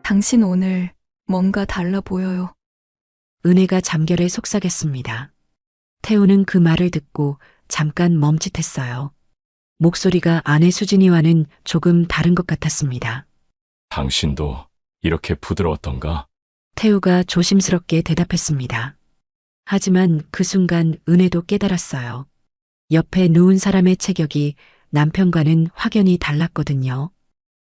당신 오늘 뭔가 달라 보여요. 은혜가 잠결에 속삭였습니다. 태우는 그 말을 듣고 잠깐 멈칫했어요. 목소리가 아내 수진이와는 조금 다른 것 같았습니다. 당신도 이렇게 부드러웠던가? 태우가 조심스럽게 대답했습니다. 하지만 그 순간 은혜도 깨달았어요. 옆에 누운 사람의 체격이 남편과는 확연히 달랐거든요.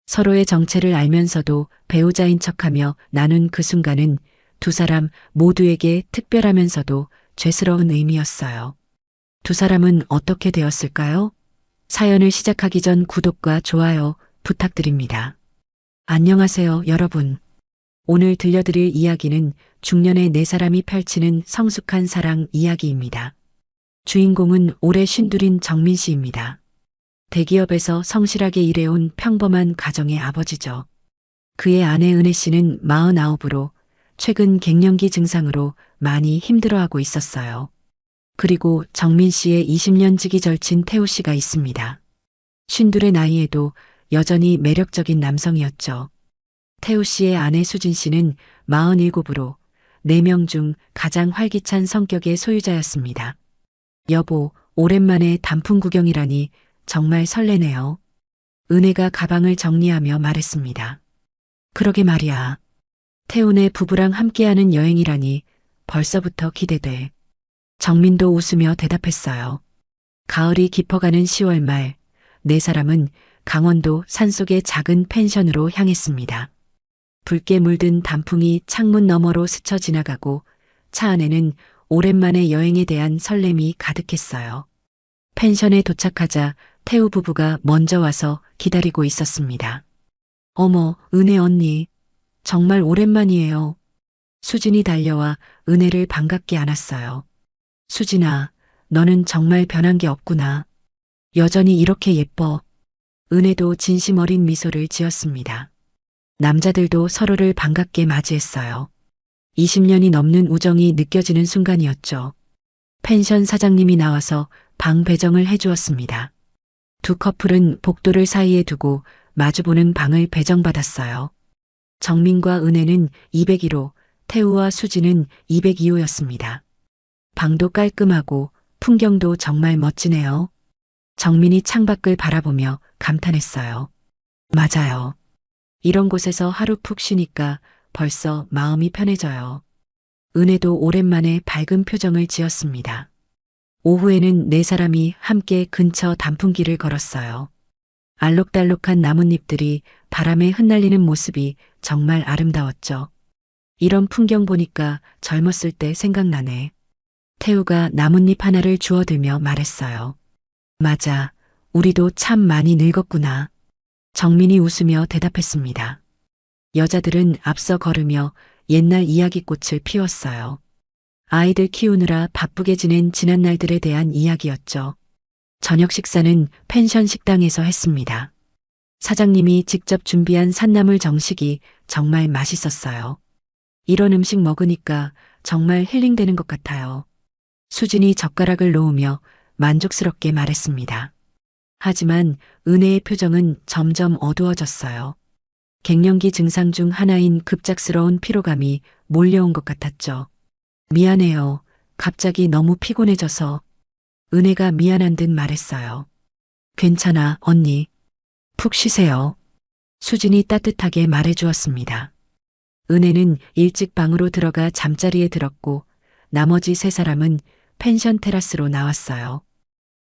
서로의 정체를 알면서도 배우자인 척하며 나눈 그 순간은 두 사람 모두에게 특별하면서도 죄스러운 의미였어요. 두 사람은 어떻게 되었을까요? 사연을 시작하기 전 구독과 좋아요 부탁드립니다. 안녕하세요, 여러분. 오늘 들려드릴 이야기는 중년의 네 사람이 펼치는 성숙한 사랑 이야기입니다. 주인공은 올해 쉰둘인 정민 씨입니다. 대기업에서 성실하게 일해온 평범한 가정의 아버지죠. 그의 아내 은혜 씨는 49으로 최근 갱년기 증상으로 많이 힘들어하고 있었어요. 그리고 정민 씨의 20년 지기 절친 태우 씨가 있습니다. 쉰둘의 나이에도 여전히 매력적인 남성이었죠. 태우 씨의 아내 수진 씨는 47으로 4명 중 가장 활기찬 성격의 소유자였습니다. 여보, 오랜만에 단풍 구경이라니 정말 설레네요. 은혜가 가방을 정리하며 말했습니다. 그러게 말이야. 태훈의 부부랑 함께하는 여행이라니 벌써부터 기대돼. 정민도 웃으며 대답했어요. 가을이 깊어가는 10월 말, 네 사람은 강원도 산속의 작은 펜션으로 향했습니다. 붉게 물든 단풍이 창문 너머로 스쳐 지나가고 차 안에는 오랜만에 여행에 대한 설렘이 가득했어요. 펜션에 도착하자 태우 부부가 먼저 와서 기다리고 있었습니다. 어머, 은혜 언니. 정말 오랜만이에요. 수진이 달려와 은혜를 반갑게 안았어요. 수진아, 너는 정말 변한 게 없구나. 여전히 이렇게 예뻐. 은혜도 진심 어린 미소를 지었습니다. 남자들도 서로를 반갑게 맞이했어요. 20년이 넘는 우정이 느껴지는 순간이었죠. 펜션 사장님이 나와서 방 배정을 해주었습니다. 두 커플은 복도를 사이에 두고 마주보는 방을 배정받았어요. 정민과 은혜는 201호, 태우와 수진은 202호였습니다. 방도 깔끔하고 풍경도 정말 멋지네요. 정민이 창밖을 바라보며 감탄했어요. 맞아요. 이런 곳에서 하루 푹 쉬니까 벌써 마음이 편해져요. 은혜도 오랜만에 밝은 표정을 지었습니다. 오후에는 네 사람이 함께 근처 단풍길을 걸었어요. 알록달록한 나뭇잎들이 바람에 흩날리는 모습이 정말 아름다웠죠. 이런 풍경 보니까 젊었을 때 생각나네. 태우가 나뭇잎 하나를 주워들며 말했어요. 맞아. 우리도 참 많이 늙었구나. 정민이 웃으며 대답했습니다. 여자들은 앞서 걸으며 옛날 이야기꽃을 피웠어요. 아이들 키우느라 바쁘게 지낸 지난 날들에 대한 이야기였죠. 저녁 식사는 펜션 식당에서 했습니다. 사장님이 직접 준비한 산나물 정식이 정말 맛있었어요. 이런 음식 먹으니까 정말 힐링되는 것 같아요. 수진이 젓가락을 놓으며 만족스럽게 말했습니다. 하지만 은혜의 표정은 점점 어두워졌어요. 갱년기 증상 중 하나인 급작스러운 피로감이 몰려온 것 같았죠. 미안해요. 갑자기 너무 피곤해져서. 은혜가 미안한 듯 말했어요. 괜찮아, 언니. 푹 쉬세요. 수진이 따뜻하게 말해주었습니다. 은혜는 일찍 방으로 들어가 잠자리에 들었고 나머지 세 사람은 펜션 테라스로 나왔어요.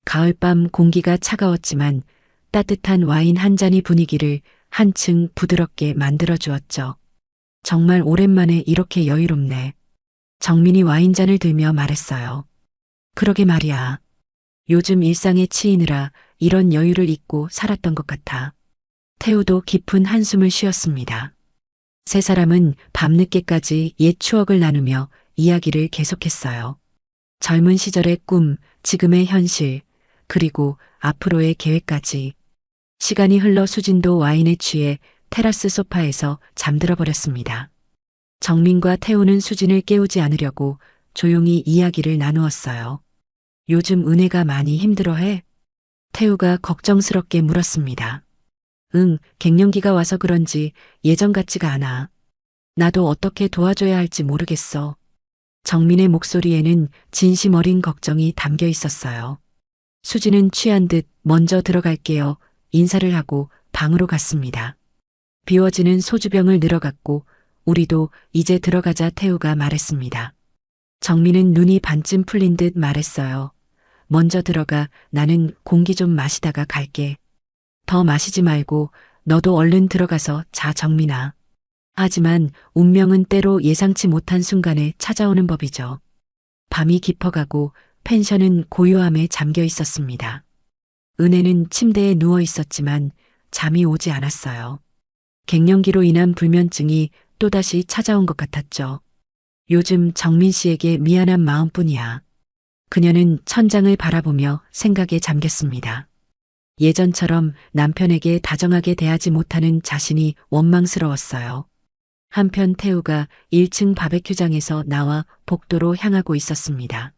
가을밤 공기가 차가웠지만 따뜻한 와인 한 잔이 분위기를 한층 부드럽게 만들어주었죠. 정말 오랜만에 이렇게 여유롭네. 정민이 와인잔을 들며 말했어요. 그러게 말이야. 요즘 일상에 치이느라 이런 여유를 잊고 살았던 것 같아. 태우도 깊은 한숨을 쉬었습니다. 세 사람은 밤늦게까지 옛 추억을 나누며 이야기를 계속했어요. 젊은 시절의 꿈, 지금의 현실, 그리고 앞으로의 계획까지. 시간이 흘러 수진도 와인에 취해 테라스 소파에서 잠들어 버렸습니다. 정민과 태우는 수진을 깨우지 않으려고 조용히 이야기를 나누었어요. 요즘 은혜가 많이 힘들어해? 태우가 걱정스럽게 물었습니다. 응, 갱년기가 와서 그런지 예전 같지가 않아. 나도 어떻게 도와줘야 할지 모르겠어. 정민의 목소리에는 진심 어린 걱정이 담겨 있었어요. 수지는 취한 듯 먼저 들어갈게요. 인사를 하고 방으로 갔습니다. 비워지는 소주병을 늘어갔고 우리도 이제 들어가자 태우가 말했습니다. 정민은 눈이 반쯤 풀린 듯 말했어요. 먼저 들어가. 나는 공기 좀 마시다가 갈게. 더 마시지 말고 너도 얼른 들어가서 자, 정민아. 하지만 운명은 때로 예상치 못한 순간에 찾아오는 법이죠. 밤이 깊어가고 펜션은 고요함에 잠겨 있었습니다. 은혜는 침대에 누워 있었지만 잠이 오지 않았어요. 갱년기로 인한 불면증이 또다시 찾아온 것 같았죠. 요즘 정민 씨에게 미안한 마음뿐이야. 그녀는 천장을 바라보며 생각에 잠겼습니다. 예전처럼 남편에게 다정하게 대하지 못하는 자신이 원망스러웠어요. 한편 태우가 1층 바베큐장에서 나와 복도로 향하고 있었습니다.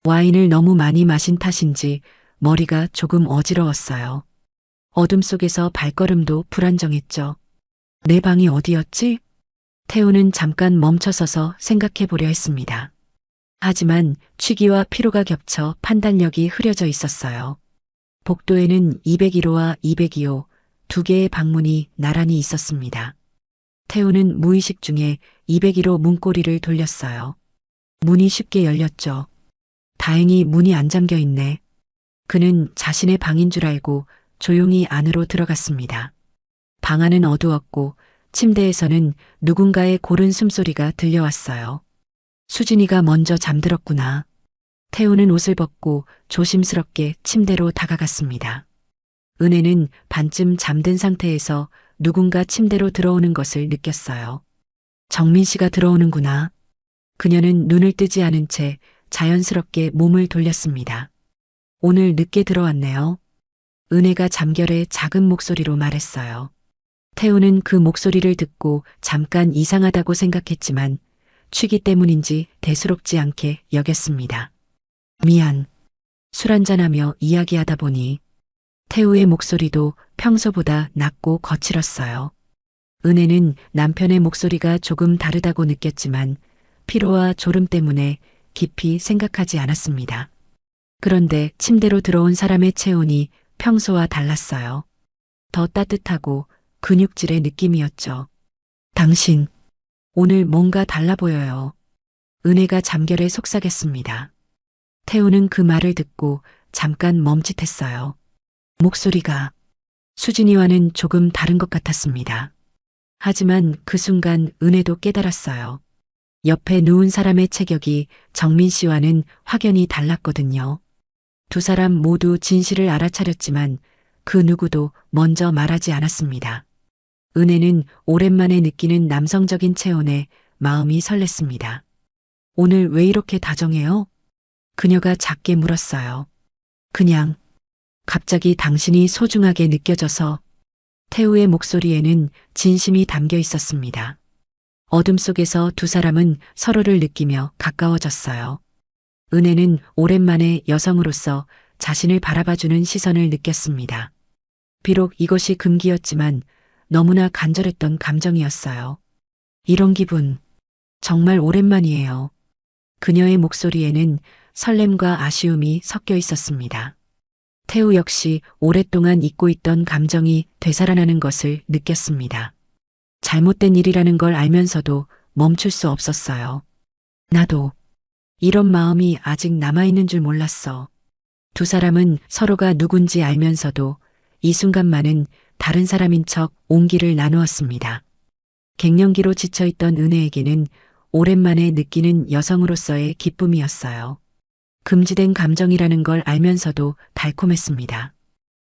와인을 너무 많이 마신 탓인지 머리가 조금 어지러웠어요. 어둠 속에서 발걸음도 불안정했죠. 내 방이 어디였지? 태우는 잠깐 멈춰서서 생각해 보려 했습니다. 하지만 취기와 피로가 겹쳐 판단력이 흐려져 있었어요. 복도에는 201호와 202호 두 개의 방문이 나란히 있었습니다. 태우는 무의식 중에 201호 문고리를 돌렸어요. 문이 쉽게 열렸죠. 다행히 문이 안 잠겨 있네. 그는 자신의 방인 줄 알고 조용히 안으로 들어갔습니다. 방 안은 어두웠고 침대에서는 누군가의 고른 숨소리가 들려왔어요. 수진이가 먼저 잠들었구나. 태우는 옷을 벗고 조심스럽게 침대로 다가갔습니다. 은혜는 반쯤 잠든 상태에서 누군가 침대로 들어오는 것을 느꼈어요. 정민 씨가 들어오는구나. 그녀는 눈을 뜨지 않은 채 자연스럽게 몸을 돌렸습니다. 오늘 늦게 들어왔네요. 은혜가 잠결에 작은 목소리로 말했어요. 태우는 그 목소리를 듣고 잠깐 이상하다고 생각했지만 취기 때문인지 대수롭지 않게 여겼습니다. 미안. 술 한잔하며 이야기하다 보니 태우의 목소리도 평소보다 낮고 거칠었어요. 은혜는 남편의 목소리가 조금 다르다고 느꼈지만 피로와 졸음 때문에 깊이 생각하지 않았습니다. 그런데 침대로 들어온 사람의 체온이 평소와 달랐어요. 더 따뜻하고 근육질의 느낌이었죠. 당신, 오늘 뭔가 달라 보여요. 은혜가 잠결에 속삭였습니다. 태우는 그 말을 듣고 잠깐 멈칫했어요. 목소리가 수진이와는 조금 다른 것 같았습니다. 하지만 그 순간 은혜도 깨달았어요. 옆에 누운 사람의 체격이 정민 씨와는 확연히 달랐거든요. 두 사람 모두 진실을 알아차렸지만 그 누구도 먼저 말하지 않았습니다. 은혜는 오랜만에 느끼는 남성적인 체온에 마음이 설렜습니다. 오늘 왜 이렇게 다정해요? 그녀가 작게 물었어요. 그냥 갑자기 당신이 소중하게 느껴져서. 태우의 목소리에는 진심이 담겨 있었습니다. 어둠 속에서 두 사람은 서로를 느끼며 가까워졌어요. 은혜는 오랜만에 여성으로서 자신을 바라봐주는 시선을 느꼈습니다. 비록 이것이 금기였지만 너무나 간절했던 감정이었어요. 이런 기분 정말 오랜만이에요. 그녀의 목소리에는 설렘과 아쉬움이 섞여 있었습니다. 태우 역시 오랫동안 잊고 있던 감정이 되살아나는 것을 느꼈습니다. 잘못된 일이라는 걸 알면서도 멈출 수 없었어요. 나도 이런 마음이 아직 남아있는 줄 몰랐어. 두 사람은 서로가 누군지 알면서도 이 순간만은 다른 사람인 척 온기를 나누었습니다. 갱년기로 지쳐있던 은혜에게는 오랜만에 느끼는 여성으로서의 기쁨이었어요. 금지된 감정이라는 걸 알면서도 달콤했습니다.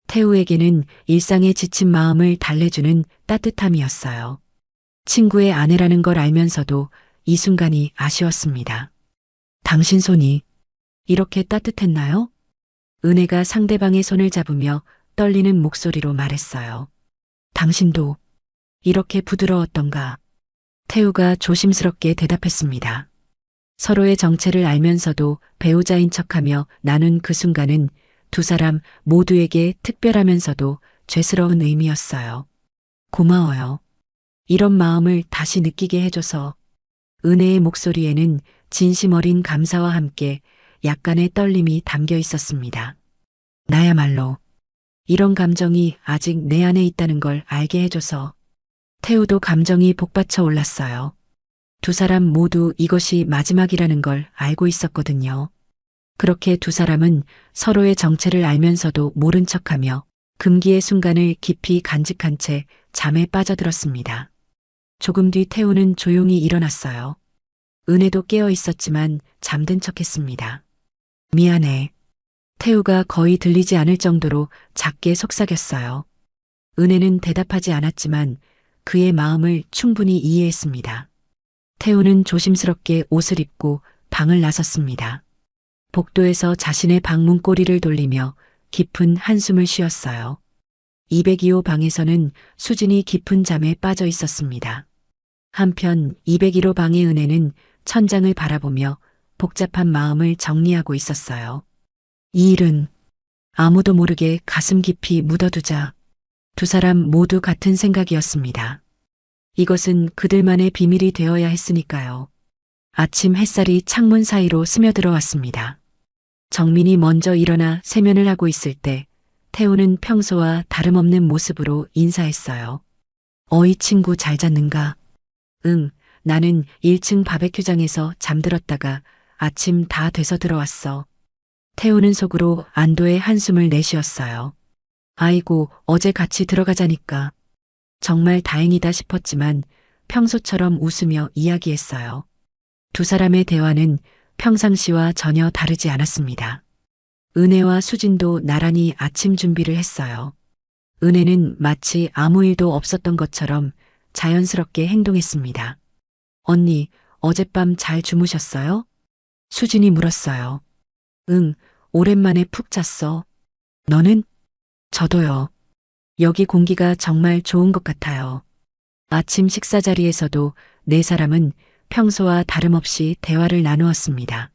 태우에게는 일상에 지친 마음을 달래주는 따뜻함이었어요. 친구의 아내라는 걸 알면서도 이 순간이 아쉬웠습니다. 당신 손이 이렇게 따뜻했나요? 은혜가 상대방의 손을 잡으며 떨리는 목소리로 말했어요. 당신도 이렇게 부드러웠던가? 태우가 조심스럽게 대답했습니다. 서로의 정체를 알면서도 배우자인 척하며 나눈 그 순간은 두 사람 모두에게 특별하면서도 죄스러운 의미였어요. 고마워요. 이런 마음을 다시 느끼게 해줘서 은혜의 목소리에는 진심 어린 감사와 함께 약간의 떨림이 담겨 있었습니다. 나야말로 이런 감정이 아직 내 안에 있다는 걸 알게 해줘서 태우도 감정이 복받쳐 올랐어요. 두 사람 모두 이것이 마지막이라는 걸 알고 있었거든요. 그렇게 두 사람은 서로의 정체를 알면서도 모른 척하며 금기의 순간을 깊이 간직한 채 잠에 빠져들었습니다. 조금 뒤 태우는 조용히 일어났어요. 은혜도 깨어 있었지만 잠든 척했습니다. 미안해. 태우가 거의 들리지 않을 정도로 작게 속삭였어요. 은혜는 대답하지 않았지만 그의 마음을 충분히 이해했습니다. 태우는 조심스럽게 옷을 입고 방을 나섰습니다. 복도에서 자신의 방문 꼬리를 돌리며 깊은 한숨을 쉬었어요. 202호 방에서는 수진이 깊은 잠에 빠져 있었습니다. 한편 201호 방의 은혜는 천장을 바라보며 복잡한 마음을 정리하고 있었어요. 이 일은 아무도 모르게 가슴 깊이 묻어두자. 두 사람 모두 같은 생각이었습니다. 이것은 그들만의 비밀이 되어야 했으니까요. 아침 햇살이 창문 사이로 스며들어왔습니다. 정민이 먼저 일어나 세면을 하고 있을 때 태우는 평소와 다름없는 모습으로 인사했어요. 어이 친구 잘 잤는가? 응, 나는 1층 바베큐장에서 잠들었다가 아침 다 돼서 들어왔어. 태우는 속으로 안도의 한숨을 내쉬었어요. 아이고, 어제 같이 들어가자니까. 정말 다행이다 싶었지만 평소처럼 웃으며 이야기했어요. 두 사람의 대화는 평상시와 전혀 다르지 않았습니다. 은혜와 수진도 나란히 아침 준비를 했어요. 은혜는 마치 아무 일도 없었던 것처럼 자연스럽게 행동했습니다. 언니, 어젯밤 잘 주무셨어요? 수진이 물었어요. 응, 오랜만에 푹 잤어. 너는? 저도요. 여기 공기가 정말 좋은 것 같아요. 아침 식사 자리에서도 네 사람은 평소와 다름없이 대화를 나누었습니다.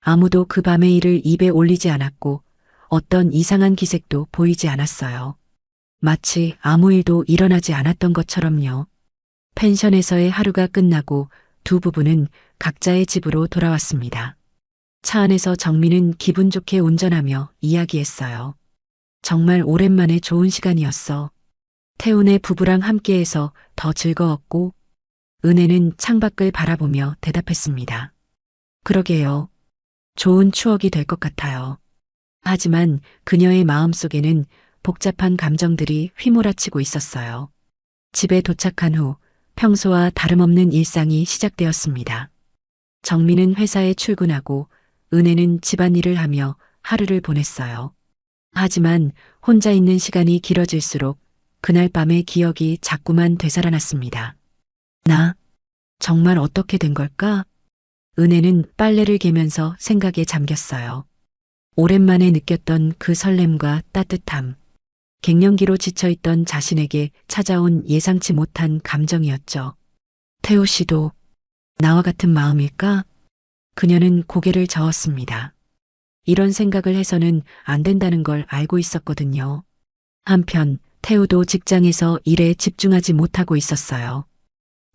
아무도 그 밤의 일을 입에 올리지 않았고 어떤 이상한 기색도 보이지 않았어요. 마치 아무 일도 일어나지 않았던 것처럼요. 펜션에서의 하루가 끝나고 두 부부는 각자의 집으로 돌아왔습니다. 차 안에서 정민은 기분 좋게 운전하며 이야기했어요. 정말 오랜만에 좋은 시간이었어. 태훈의 부부랑 함께해서 더 즐거웠고 은혜는 창밖을 바라보며 대답했습니다. 그러게요. 좋은 추억이 될 것 같아요. 하지만 그녀의 마음속에는 복잡한 감정들이 휘몰아치고 있었어요. 집에 도착한 후 평소와 다름없는 일상이 시작되었습니다. 정민은 회사에 출근하고 은혜는 집안일을 하며 하루를 보냈어요. 하지만 혼자 있는 시간이 길어질수록 그날 밤의 기억이 자꾸만 되살아났습니다. 나 정말 어떻게 된 걸까? 은혜는 빨래를 개면서 생각에 잠겼어요. 오랜만에 느꼈던 그 설렘과 따뜻함, 갱년기로 지쳐있던 자신에게 찾아온 예상치 못한 감정이었죠. 태호 씨도 나와 같은 마음일까? 그녀는 고개를 저었습니다. 이런 생각을 해서는 안 된다는 걸 알고 있었거든요. 한편 태우도 직장에서 일에 집중하지 못하고 있었어요.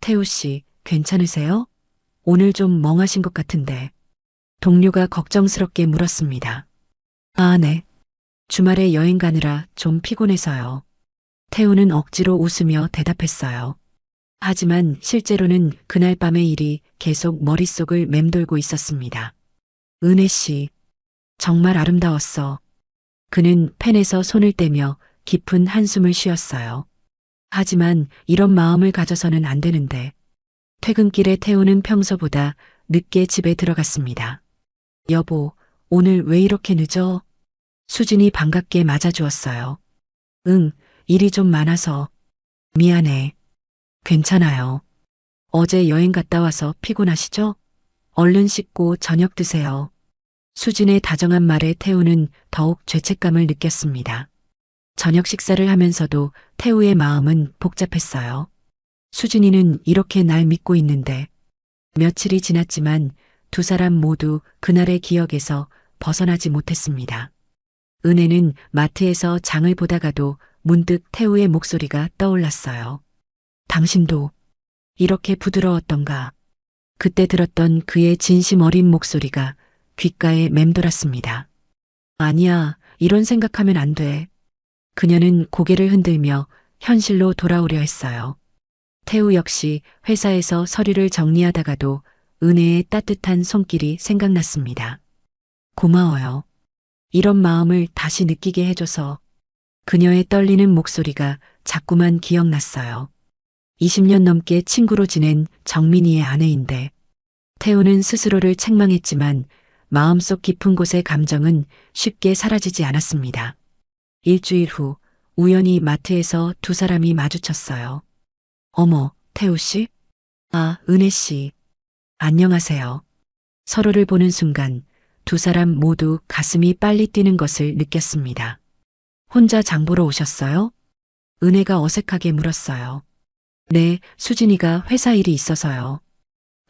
태우 씨, 괜찮으세요? 오늘 좀 멍하신 것 같은데. 동료가 걱정스럽게 물었습니다. 아, 네. 주말에 여행 가느라 좀 피곤해서요. 태우는 억지로 웃으며 대답했어요. 하지만 실제로는 그날 밤의 일이 계속 머릿속을 맴돌고 있었습니다. 은혜 씨, 정말 아름다웠어. 그는 펜에서 손을 떼며 깊은 한숨을 쉬었어요. 하지만 이런 마음을 가져서는 안 되는데. 퇴근길에 태우는 평소보다 늦게 집에 들어갔습니다. 여보, 오늘 왜 이렇게 늦어? 수진이 반갑게 맞아주었어요. 응, 일이 좀 많아서. 미안해. 괜찮아요. 어제 여행 갔다 와서 피곤하시죠? 얼른 씻고 저녁 드세요. 수진의 다정한 말에 태우는 더욱 죄책감을 느꼈습니다. 저녁 식사를 하면서도 태우의 마음은 복잡했어요. 수진이는 이렇게 날 믿고 있는데 며칠이 지났지만 두 사람 모두 그날의 기억에서 벗어나지 못했습니다. 은혜는 마트에서 장을 보다가도 문득 태우의 목소리가 떠올랐어요. 당신도 이렇게 부드러웠던가. 그때 들었던 그의 진심 어린 목소리가 귓가에 맴돌았습니다. 아니야, 이런 생각하면 안 돼. 그녀는 고개를 흔들며 현실로 돌아오려 했어요. 태우 역시 회사에서 서류를 정리하다가도 은혜의 따뜻한 손길이 생각났습니다. 고마워요. 이런 마음을 다시 느끼게 해줘서. 그녀의 떨리는 목소리가 자꾸만 기억났어요. 20년 넘게 친구로 지낸 정민이의 아내인데 태우는 스스로를 책망했지만 마음속 깊은 곳의 감정은 쉽게 사라지지 않았습니다. 일주일 후 우연히 마트에서 두 사람이 마주쳤어요. 어머, 태우 씨? 아, 은혜 씨. 안녕하세요. 서로를 보는 순간 두 사람 모두 가슴이 빨리 뛰는 것을 느꼈습니다. 혼자 장 보러 오셨어요? 은혜가 어색하게 물었어요. 네, 수진이가 회사 일이 있어서요.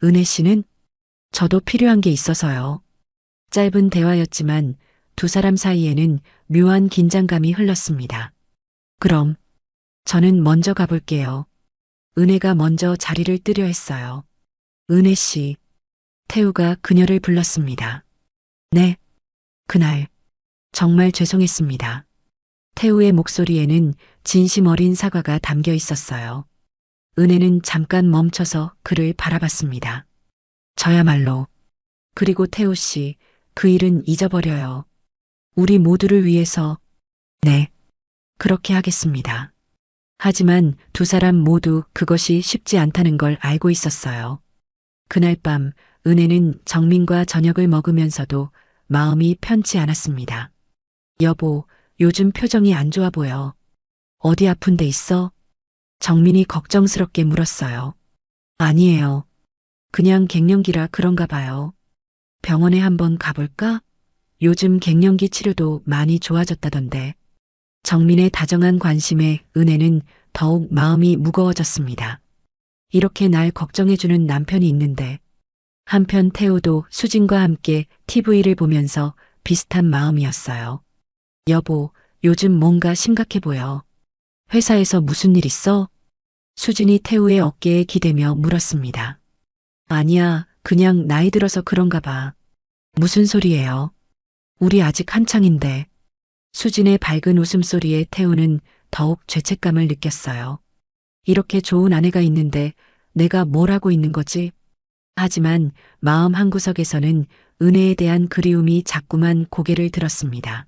은혜 씨는? 저도 필요한 게 있어서요. 짧은 대화였지만 두 사람 사이에는 묘한 긴장감이 흘렀습니다. 그럼 저는 먼저 가볼게요. 은혜가 먼저 자리를 뜨려 했어요. 은혜 씨. 태우가 그녀를 불렀습니다. 네. 그날 정말 죄송했습니다. 태우의 목소리에는 진심 어린 사과가 담겨 있었어요. 은혜는 잠깐 멈춰서 그를 바라봤습니다. 저야말로. 그리고 태우 씨, 그 일은 잊어버려요. 우리 모두를 위해서. 네. 그렇게 하겠습니다. 하지만 두 사람 모두 그것이 쉽지 않다는 걸 알고 있었어요. 그날 밤 은혜는 정민과 저녁을 먹으면서도 마음이 편치 않았습니다. 여보, 요즘 표정이 안 좋아 보여. 어디 아픈 데 있어? 정민이 걱정스럽게 물었어요. 아니에요. 그냥 갱년기라 그런가 봐요. 병원에 한번 가볼까? 요즘 갱년기 치료도 많이 좋아졌다던데. 정민의 다정한 관심에 은혜는 더욱 마음이 무거워졌습니다. 이렇게 날 걱정해주는 남편이 있는데. 한편 태우도 수진과 함께 TV를 보면서 비슷한 마음이었어요. 여보, 요즘 뭔가 심각해 보여. 회사에서 무슨 일 있어? 수진이 태우의 어깨에 기대며 물었습니다. 아니야, 그냥 나이 들어서 그런가 봐. 무슨 소리예요? 우리 아직 한창인데. 수진의 밝은 웃음소리에 태우는 더욱 죄책감을 느꼈어요. 이렇게 좋은 아내가 있는데 내가 뭘 하고 있는 거지? 하지만 마음 한구석에서는 은혜에 대한 그리움이 자꾸만 고개를 들었습니다.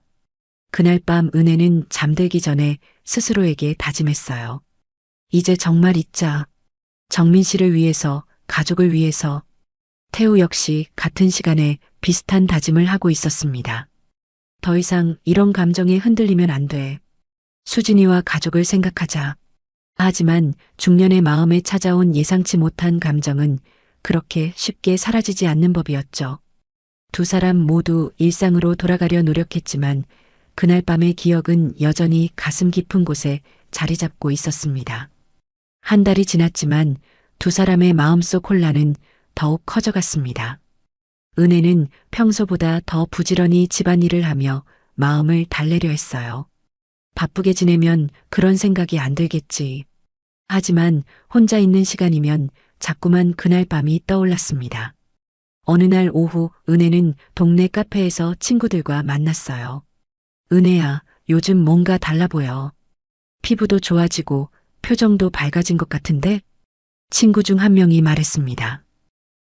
그날 밤 은혜는 잠들기 전에 스스로에게 다짐했어요. 이제 정말 잊자. 정민 씨를 위해서, 가족을 위해서. 태우 역시 같은 시간에 비슷한 다짐을 하고 있었습니다. 더 이상 이런 감정에 흔들리면 안 돼. 수진이와 가족을 생각하자. 하지만 중년의 마음에 찾아온 예상치 못한 감정은 그렇게 쉽게 사라지지 않는 법이었죠. 두 사람 모두 일상으로 돌아가려 노력했지만 그날 밤의 기억은 여전히 가슴 깊은 곳에 자리 잡고 있었습니다. 한 달이 지났지만 두 사람의 마음속 혼란은 더욱 커져갔습니다. 은혜는 평소보다 더 부지런히 집안일을 하며 마음을 달래려 했어요. 바쁘게 지내면 그런 생각이 안 들겠지. 하지만 혼자 있는 시간이면 자꾸만 그날 밤이 떠올랐습니다. 어느 날 오후 은혜는 동네 카페에서 친구들과 만났어요. 은혜야, 요즘 뭔가 달라 보여. 피부도 좋아지고 표정도 밝아진 것 같은데? 친구 중 한 명이 말했습니다.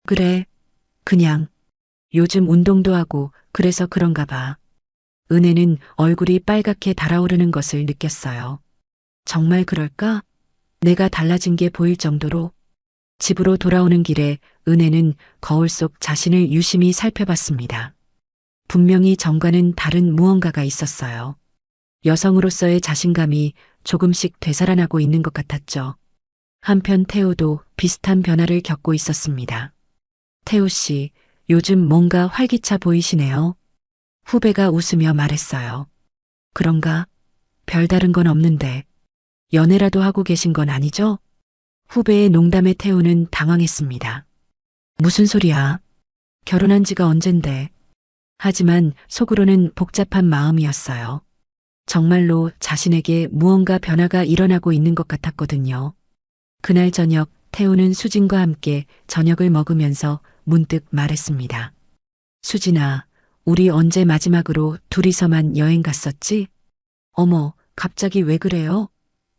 그래, 그냥 요즘 운동도 하고 그래서 그런가 봐. 은혜는 얼굴이 빨갛게 달아오르는 것을 느꼈어요. 정말 그럴까? 내가 달라진 게 보일 정도로. 집으로 돌아오는 길에 은혜는 거울 속 자신을 유심히 살펴봤습니다. 분명히 전과는 다른 무언가가 있었어요. 여성으로서의 자신감이 조금씩 되살아나고 있는 것 같았죠. 한편 태우도 비슷한 변화를 겪고 있었습니다. 태우 씨, 요즘 뭔가 활기차 보이시네요. 후배가 웃으며 말했어요. 그런가? 별다른 건 없는데. 연애라도 하고 계신 건 아니죠? 후배의 농담에 태우는 당황했습니다. 무슨 소리야? 결혼한 지가 언젠데. 하지만 속으로는 복잡한 마음이었어요. 정말로 자신에게 무언가 변화가 일어나고 있는 것 같았거든요. 그날 저녁 태우는 수진과 함께 저녁을 먹으면서 문득 말했습니다. 수진아, 우리 언제 마지막으로 둘이서만 여행 갔었지? 어머, 갑자기 왜 그래요?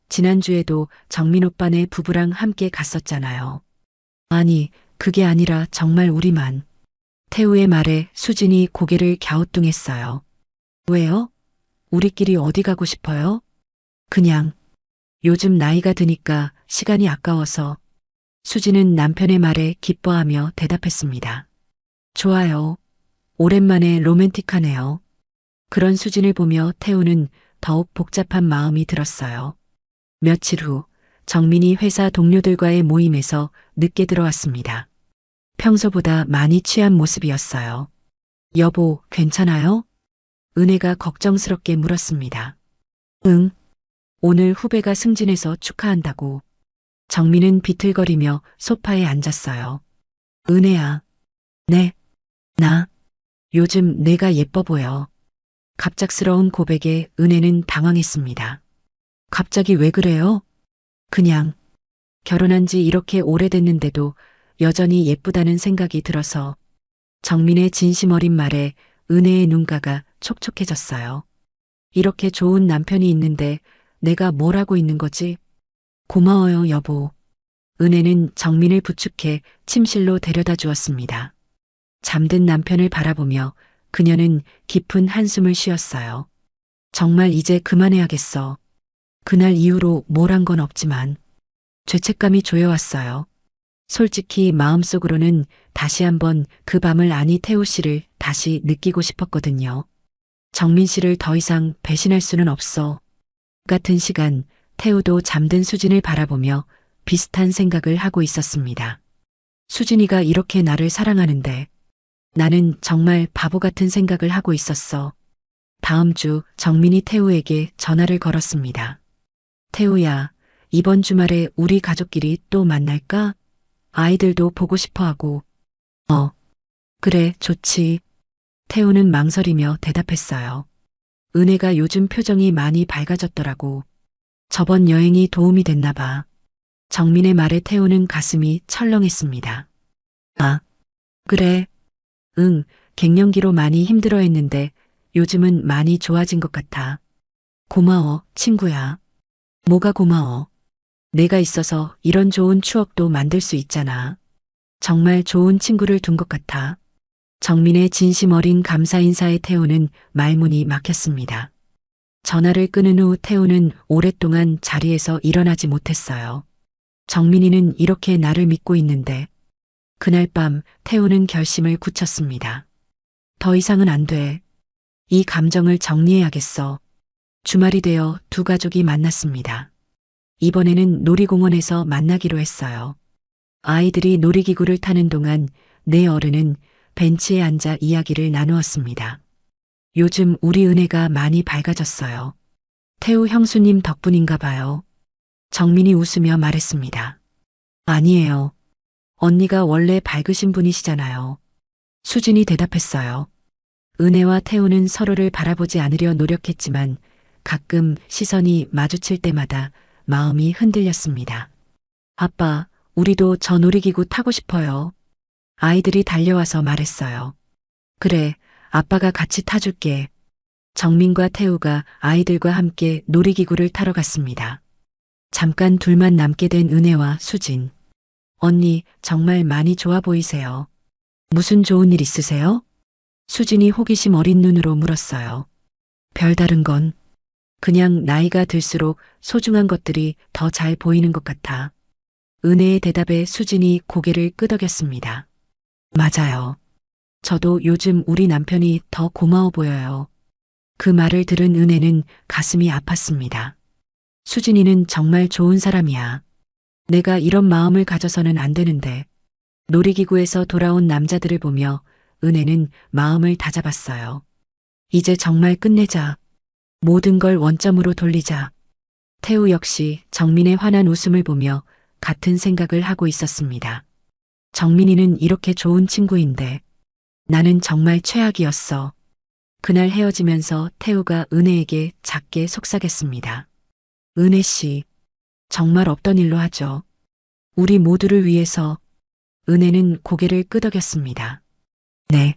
지난주에도 정민 오빠네 부부랑 함께 갔었잖아요. 아니, 그게 아니라 정말 우리만. 태우의 말에 수진이 고개를 갸우뚱했어요. 왜요? 우리끼리 어디 가고 싶어요? 그냥. 요즘 나이가 드니까 시간이 아까워서. 수진은 남편의 말에 기뻐하며 대답했습니다. 좋아요. 오랜만에 로맨틱하네요. 그런 수진을 보며 태우는 더욱 복잡한 마음이 들었어요. 며칠 후 정민이 회사 동료들과의 모임에서 늦게 들어왔습니다. 평소보다 많이 취한 모습이었어요. 여보, 괜찮아요? 은혜가 걱정스럽게 물었습니다. 응. 오늘 후배가 승진해서 축하한다고. 정민은 비틀거리며 소파에 앉았어요. 은혜야. 네. 나. 요즘 내가 예뻐 보여. 갑작스러운 고백에 은혜는 당황했습니다. 갑자기 왜 그래요? 그냥. 결혼한 지 이렇게 오래됐는데도 여전히 예쁘다는 생각이 들어서. 정민의 진심 어린 말에 은혜의 눈가가 촉촉해졌어요. 이렇게 좋은 남편이 있는데 내가 뭘 하고 있는 거지? 고마워요, 여보. 은혜는 정민을 부축해 침실로 데려다 주었습니다. 잠든 남편을 바라보며 그녀는 깊은 한숨을 쉬었어요. 정말 이제 그만해야겠어. 그날 이후로 뭘 한 건 없지만 죄책감이 조여왔어요. 솔직히 마음속으로는 다시 한번 그 밤을 아니 태우 씨를 다시 느끼고 싶었거든요. 정민 씨를 더 이상 배신할 수는 없어. 같은 시간 태우도 잠든 수진을 바라보며 비슷한 생각을 하고 있었습니다. 수진이가 이렇게 나를 사랑하는데 나는 정말 바보 같은 생각을 하고 있었어. 다음 주 정민이 태우에게 전화를 걸었습니다. 태우야, 이번 주말에 우리 가족끼리 또 만날까? 아이들도 보고 싶어 하고. 그래, 좋지. 태우는 망설이며 대답했어요. 은혜가 요즘 표정이 많이 밝아졌더라고. 저번 여행이 도움이 됐나 봐. 정민의 말에 태우는 가슴이 철렁했습니다. 아, 그래. 응, 갱년기로 많이 힘들어했는데 요즘은 많이 좋아진 것 같아. 고마워, 친구야. 뭐가 고마워. 내가 있어서 이런 좋은 추억도 만들 수 있잖아. 정말 좋은 친구를 둔 것 같아. 정민의 진심 어린 감사 인사에 태우는 말문이 막혔습니다. 전화를 끊은 후 태우는 오랫동안 자리에서 일어나지 못했어요. 정민이는 이렇게 나를 믿고 있는데 그날 밤 태우는 결심을 굳혔습니다. 더 이상은 안 돼. 이 감정을 정리해야겠어. 주말이 되어 두 가족이 만났습니다. 이번에는 놀이공원에서 만나기로 했어요. 아이들이 놀이기구를 타는 동안 내 어른은 벤치에 앉아 이야기를 나누었습니다. 요즘 우리 은혜가 많이 밝아졌어요. 태우 형수님 덕분인가 봐요. 정민이 웃으며 말했습니다. 아니에요. 언니가 원래 밝으신 분이시잖아요. 수진이 대답했어요. 은혜와 태우는 서로를 바라보지 않으려 노력했지만 가끔 시선이 마주칠 때마다 마음이 흔들렸습니다. 아빠, 우리도 저 놀이기구 타고 싶어요. 아이들이 달려와서 말했어요. 그래, 아빠가 같이 타줄게. 정민과 태우가 아이들과 함께 놀이기구를 타러 갔습니다. 잠깐 둘만 남게 된 은혜와 수진. 언니, 정말 많이 좋아 보이세요. 무슨 좋은 일 있으세요? 수진이 호기심 어린 눈으로 물었어요. 별다른 건 그냥 나이가 들수록 소중한 것들이 더 잘 보이는 것 같아. 은혜의 대답에 수진이 고개를 끄덕였습니다. 맞아요. 저도 요즘 우리 남편이 더 고마워 보여요. 그 말을 들은 은혜는 가슴이 아팠습니다. 수진이는 정말 좋은 사람이야. 내가 이런 마음을 가져서는 안 되는데. 놀이기구에서 돌아온 남자들을 보며 은혜는 마음을 다잡았어요. 이제 정말 끝내자. 모든 걸 원점으로 돌리자. 태우 역시 정민의 환한 웃음을 보며 같은 생각을 하고 있었습니다. 정민이는 이렇게 좋은 친구인데 나는 정말 최악이었어. 그날 헤어지면서 태우가 은혜에게 작게 속삭였습니다. 은혜 씨, 정말 없던 일로 하죠. 우리 모두를 위해서. 은혜는 고개를 끄덕였습니다. 네,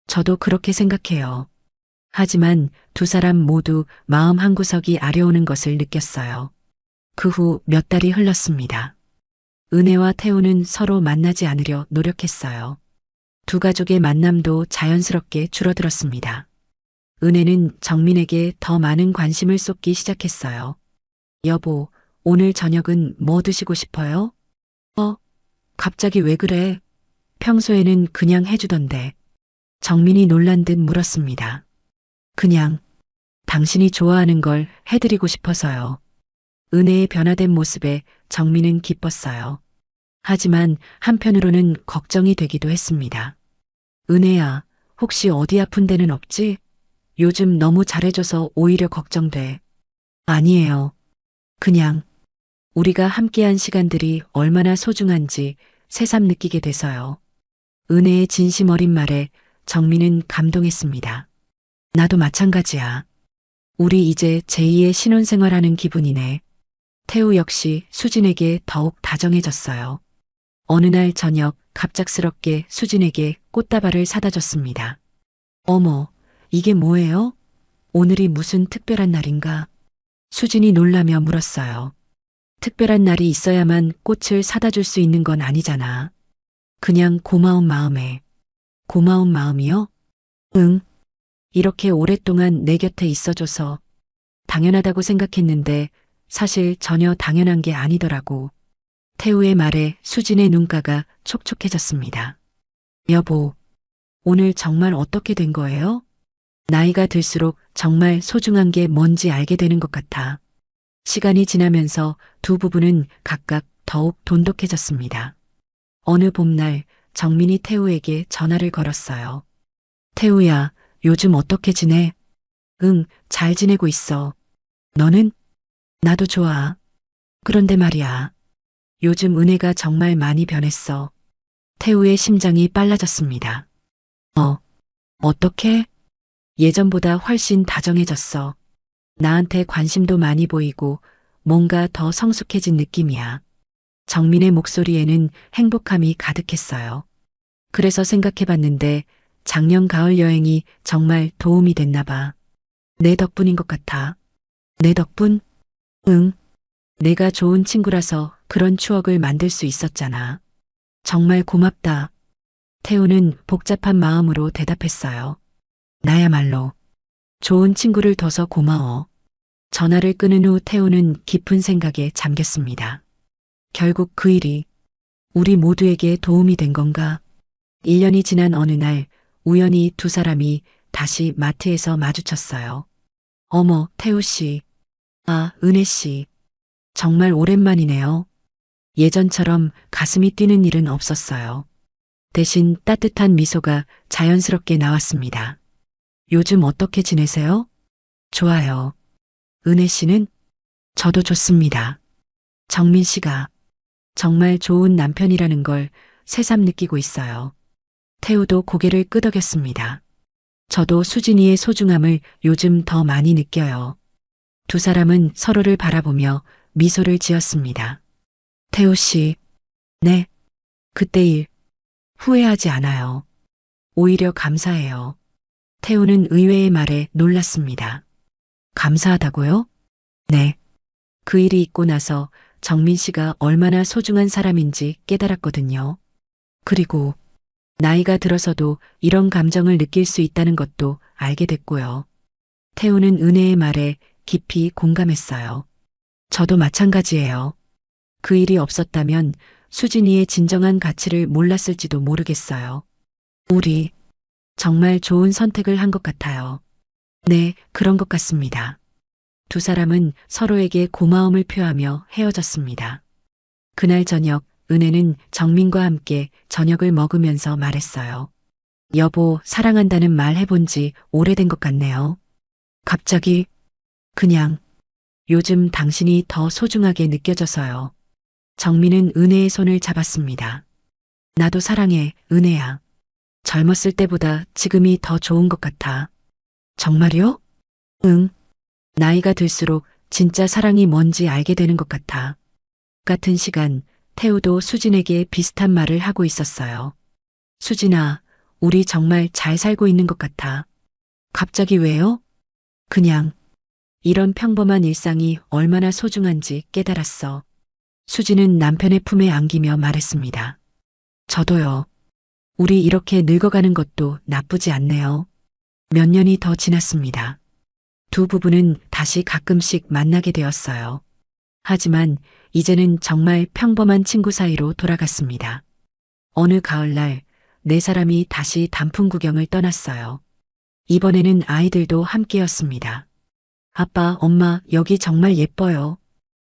저도 그렇게 생각해요. 하지만 두 사람 모두 마음 한구석이 아려오는 것을 느꼈어요. 그 후 몇 달이 흘렀습니다. 은혜와 태우는 서로 만나지 않으려 노력했어요. 두 가족의 만남도 자연스럽게 줄어들었습니다. 은혜는 정민에게 더 많은 관심을 쏟기 시작했어요. 여보, 오늘 저녁은 뭐 드시고 싶어요? 갑자기 왜 그래? 평소에는 그냥 해주던데. 정민이 놀란 듯 물었습니다. 그냥 당신이 좋아하는 걸 해드리고 싶어서요. 은혜의 변화된 모습에 정민은 기뻤어요. 하지만 한편으로는 걱정이 되기도 했습니다. 은혜야, 혹시 어디 아픈 데는 없지? 요즘 너무 잘해줘서 오히려 걱정돼. 아니에요. 그냥 우리가 함께한 시간들이 얼마나 소중한지 새삼 느끼게 돼서요. 은혜의 진심 어린 말에 정민은 감동했습니다. 나도 마찬가지야. 우리 이제 제2의 신혼생활하는 기분이네. 태우 역시 수진에게 더욱 다정해졌어요. 어느 날 저녁 갑작스럽게 수진에게 꽃다발을 사다 줬습니다. 어머, 이게 뭐예요? 오늘이 무슨 특별한 날인가? 수진이 놀라며 물었어요. 특별한 날이 있어야만 꽃을 사다 줄 수 있는 건 아니잖아. 그냥 고마운 마음에. 고마운 마음이요? 응. 이렇게 오랫동안 내 곁에 있어줘서 당연하다고 생각했는데 사실 전혀 당연한 게 아니더라고. 태우의 말에 수진의 눈가가 촉촉해졌습니다. 여보, 오늘 정말 어떻게 된 거예요? 나이가 들수록 정말 소중한 게 뭔지 알게 되는 것 같아. 시간이 지나면서 두 부부는 각각 더욱 돈독해졌습니다. 어느 봄날 정민이 태우에게 전화를 걸었어요. 태우야, 요즘 어떻게 지내? 응, 잘 지내고 있어. 너는? 나도 좋아. 그런데 말이야. 요즘 은혜가 정말 많이 변했어. 태우의 심장이 빨라졌습니다. 어떻게? 예전보다 훨씬 다정해졌어. 나한테 관심도 많이 보이고 뭔가 더 성숙해진 느낌이야. 정민의 목소리에는 행복함이 가득했어요. 그래서 생각해봤는데 작년 가을 여행이 정말 도움이 됐나 봐. 내 덕분인 것 같아. 내 덕분? 응. 내가 좋은 친구라서 그런 추억을 만들 수 있었잖아. 정말 고맙다. 태우는 복잡한 마음으로 대답했어요. 나야말로 좋은 친구를 둬서 고마워. 전화를 끊은 후 태우는 깊은 생각에 잠겼습니다. 결국 그 일이 우리 모두에게 도움이 된 건가? 1년이 지난 어느 날 우연히 두 사람이 다시 마트에서 마주쳤어요. 어머, 태우 씨. 아, 은혜 씨. 정말 오랜만이네요. 예전처럼 가슴이 뛰는 일은 없었어요. 대신 따뜻한 미소가 자연스럽게 나왔습니다. 요즘 어떻게 지내세요? 좋아요. 은혜 씨는? 저도 좋습니다. 정민 씨가 정말 좋은 남편이라는 걸 새삼 느끼고 있어요. 태우도 고개를 끄덕였습니다. 저도 수진이의 소중함을 요즘 더 많이 느껴요. 두 사람은 서로를 바라보며 미소를 지었습니다. 태우 씨, 네, 그때 일 후회하지 않아요. 오히려 감사해요. 태우는 의외의 말에 놀랐습니다. 감사하다고요? 네. 그 일이 있고 나서 정민 씨가 얼마나 소중한 사람인지 깨달았거든요. 그리고 나이가 들어서도 이런 감정을 느낄 수 있다는 것도 알게 됐고요. 태우는 은혜의 말에 깊이 공감했어요. 저도 마찬가지예요. 그 일이 없었다면 수진이의 진정한 가치를 몰랐을지도 모르겠어요. 우리 정말 좋은 선택을 한 것 같아요. 네, 그런 것 같습니다. 두 사람은 서로에게 고마움을 표하며 헤어졌습니다. 그날 저녁 은혜는 정민과 함께 저녁을 먹으면서 말했어요. 여보, 사랑한다는 말 해본 지 오래된 것 같네요. 갑자기 그냥 요즘 당신이 더 소중하게 느껴져서요. 정민은 은혜의 손을 잡았습니다. 나도 사랑해, 은혜야. 젊었을 때보다 지금이 더 좋은 것 같아. 정말요? 응. 나이가 들수록 진짜 사랑이 뭔지 알게 되는 것 같아. 같은 시간 태우도 수진에게 비슷한 말을 하고 있었어요. 수진아, 우리 정말 잘 살고 있는 것 같아. 갑자기 왜요? 그냥 이런 평범한 일상이 얼마나 소중한지 깨달았어. 수진은 남편의 품에 안기며 말했습니다. 저도요. 우리 이렇게 늙어가는 것도 나쁘지 않네요. 몇 년이 더 지났습니다. 두 부부는 다시 가끔씩 만나게 되었어요. 하지만 이제는 정말 평범한 친구 사이로 돌아갔습니다. 어느 가을날 네 사람이 다시 단풍 구경을 떠났어요. 이번에는 아이들도 함께였습니다. 아빠, 엄마, 여기 정말 예뻐요.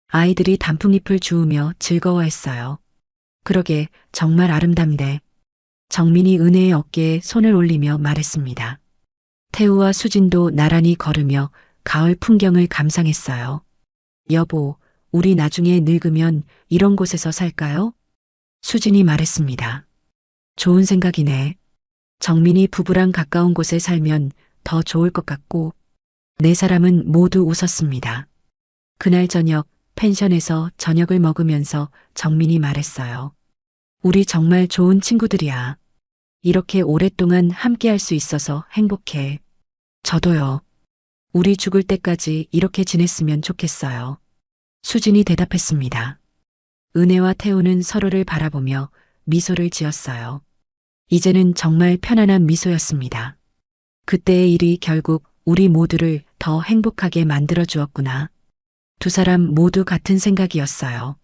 아이들이 단풍잎을 주우며 즐거워했어요. 그러게 정말 아름답네. 정민이 은혜의 어깨에 손을 올리며 말했습니다. 태우와 수진도 나란히 걸으며 가을 풍경을 감상했어요. 여보, 우리 나중에 늙으면 이런 곳에서 살까요? 수진이 말했습니다. 좋은 생각이네. 정민이 부부랑 가까운 곳에 살면 더 좋을 것 같고, 네 사람은 모두 웃었습니다. 그날 저녁 펜션에서 저녁을 먹으면서 정민이 말했어요. 우리 정말 좋은 친구들이야. 이렇게 오랫동안 함께 할 수 있어서 행복해. 저도요. 우리 죽을 때까지 이렇게 지냈으면 좋겠어요. 수진이 대답했습니다. 은혜와 태우는 서로를 바라보며 미소를 지었어요. 이제는 정말 편안한 미소였습니다. 그때의 일이 결국 우리 모두를 더 행복하게 만들어 주었구나. 두 사람 모두 같은 생각이었어요.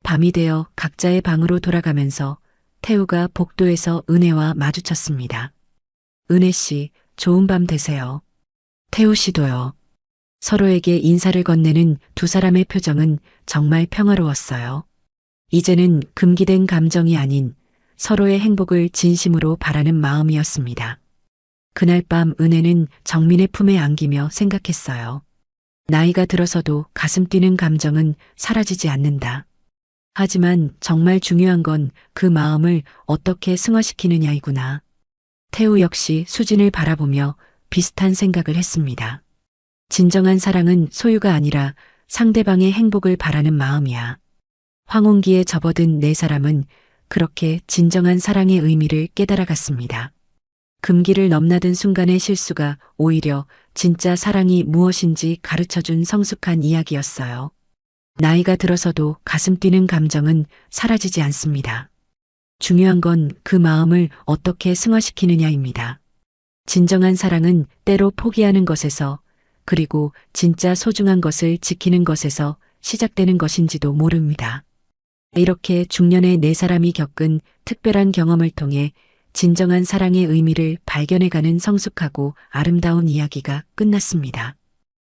밤이 되어 각자의 방으로 돌아가면서 태우가 복도에서 은혜와 마주쳤습니다. 은혜 씨, 좋은 밤 되세요. 태우 씨도요. 서로에게 인사를 건네는 두 사람의 표정은 정말 평화로웠어요. 이제는 금기된 감정이 아닌 서로의 행복을 진심으로 바라는 마음이었습니다. 그날 밤 은혜는 정민의 품에 안기며 생각했어요. 나이가 들어서도 가슴 뛰는 감정은 사라지지 않는다. 하지만 정말 중요한 건 그 마음을 어떻게 승화시키느냐이구나. 태우 역시 수진을 바라보며 비슷한 생각을 했습니다. 진정한 사랑은 소유가 아니라 상대방의 행복을 바라는 마음이야. 황혼기에 접어든 네 사람은 그렇게 진정한 사랑의 의미를 깨달아갔습니다. 금기를 넘나든 순간의 실수가 오히려 진짜 사랑이 무엇인지 가르쳐준 성숙한 이야기였어요. 나이가 들어서도 가슴 뛰는 감정은 사라지지 않습니다. 중요한 건 그 마음을 어떻게 승화시키느냐입니다. 진정한 사랑은 때로 포기하는 것에서, 그리고 진짜 소중한 것을 지키는 것에서 시작되는 것인지도 모릅니다. 이렇게 중년의 네 사람이 겪은 특별한 경험을 통해 진정한 사랑의 의미를 발견해가는 성숙하고 아름다운 이야기가 끝났습니다.